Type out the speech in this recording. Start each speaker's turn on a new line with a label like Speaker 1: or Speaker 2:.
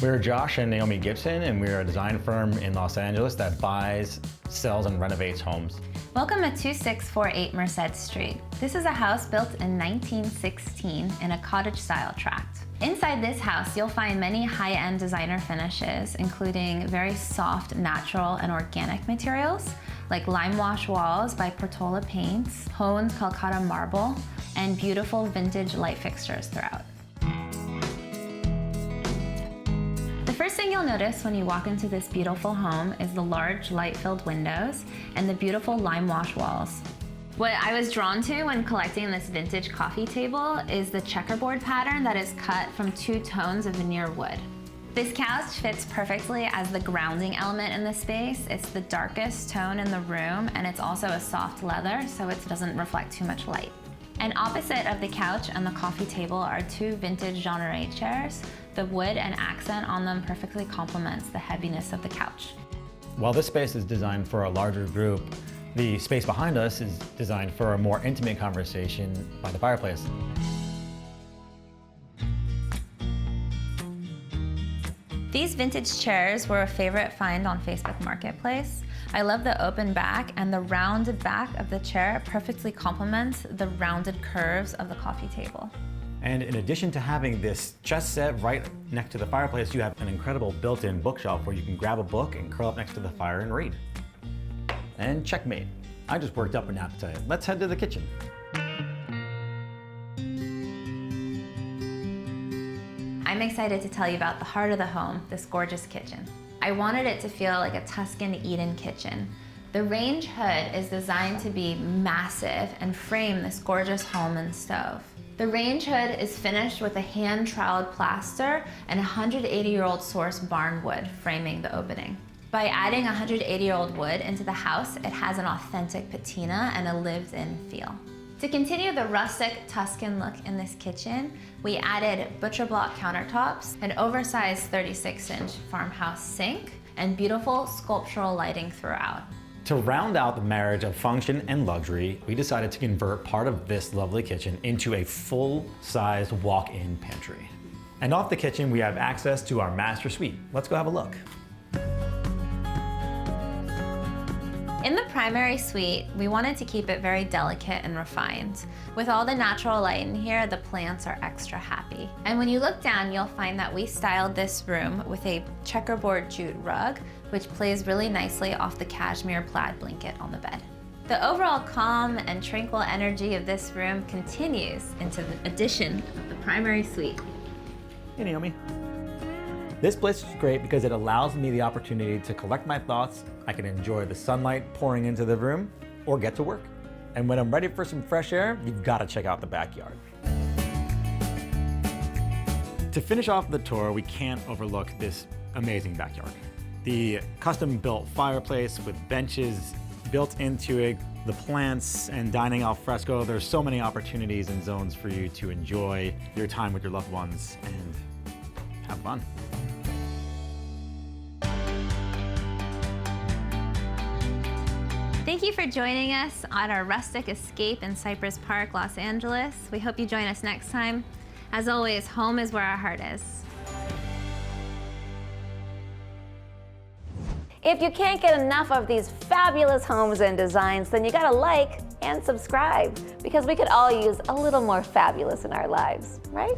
Speaker 1: We're Josh and Naomi Gibson, and we're a design firm in Los Angeles that buys, sells, and renovates homes.
Speaker 2: Welcome to 2648 Merced Street. This is a house built in 1916 in a cottage-style tract. Inside this house, you'll find many high-end designer finishes, including very soft, natural, and organic materials, like limewash walls by Portola Paints, honed Calcutta marble, and beautiful vintage light fixtures throughout. The first thing you'll notice when you walk into this beautiful home is the large light-filled windows and the beautiful limewash walls. What I was drawn to when collecting this vintage coffee table is the checkerboard pattern that is cut from 2 tones of veneer wood. This couch fits perfectly as the grounding element in the space. It's the darkest tone in the room, and it's also a soft leather, so it doesn't reflect too much light. And opposite of the couch and the coffee table are 2 vintage genre chairs. The wood and accent on them perfectly complements the heaviness of the couch.
Speaker 1: While this space is designed for a larger group, the space behind us is designed for a more intimate conversation by the fireplace.
Speaker 2: These vintage chairs were a favorite find on Facebook Marketplace. I love the open back, and the rounded back of the chair perfectly complements the rounded curves of the coffee table.
Speaker 1: And in addition to having this chest set right next to the fireplace, you have an incredible built-in bookshelf where you can grab a book and curl up next to the fire and read. And checkmate. I just worked up an appetite. Let's head to the kitchen.
Speaker 2: I'm excited to tell you about the heart of the home, this gorgeous kitchen. I wanted it to feel like a Tuscan Eden kitchen. The range hood is designed to be massive and frame this gorgeous home and stove. The range hood is finished with a hand-troweled plaster and 180-year-old source barn wood framing the opening. By adding 180-year-old wood into the house, it has an authentic patina and a lived-in feel. To continue the rustic Tuscan look in this kitchen, we added butcher block countertops, an oversized 36-inch farmhouse sink, and beautiful sculptural lighting throughout.
Speaker 1: To round out the marriage of function and luxury, we decided to convert part of this lovely kitchen into a full-size walk-in pantry. And off the kitchen, we have access to our master suite. Let's go have a look.
Speaker 2: In the primary suite, we wanted to keep it very delicate and refined. With all the natural light in here, the plants are extra happy. And when you look down, you'll find that we styled this room with a checkerboard jute rug, which plays really nicely off the cashmere plaid blanket on the bed. The overall calm and tranquil energy of this room continues into the addition of the primary suite.
Speaker 1: Hey, Naomi. This place is great because it allows me the opportunity to collect my thoughts. I can enjoy the sunlight pouring into the room or get to work. And when I'm ready for some fresh air, you've got to check out the backyard. To finish off the tour, we can't overlook this amazing backyard. The custom-built fireplace with benches built into it, the plants and dining al fresco. There's so many opportunities and zones for you to enjoy your time with your loved ones and have fun.
Speaker 2: Thank you for joining us on our rustic escape in Cypress Park, Los Angeles. We hope you join us next time. As always, home is where our heart is.
Speaker 3: If you can't get enough of these fabulous homes and designs, then you gotta like and subscribe, because we could all use a little more fabulous in our lives, right?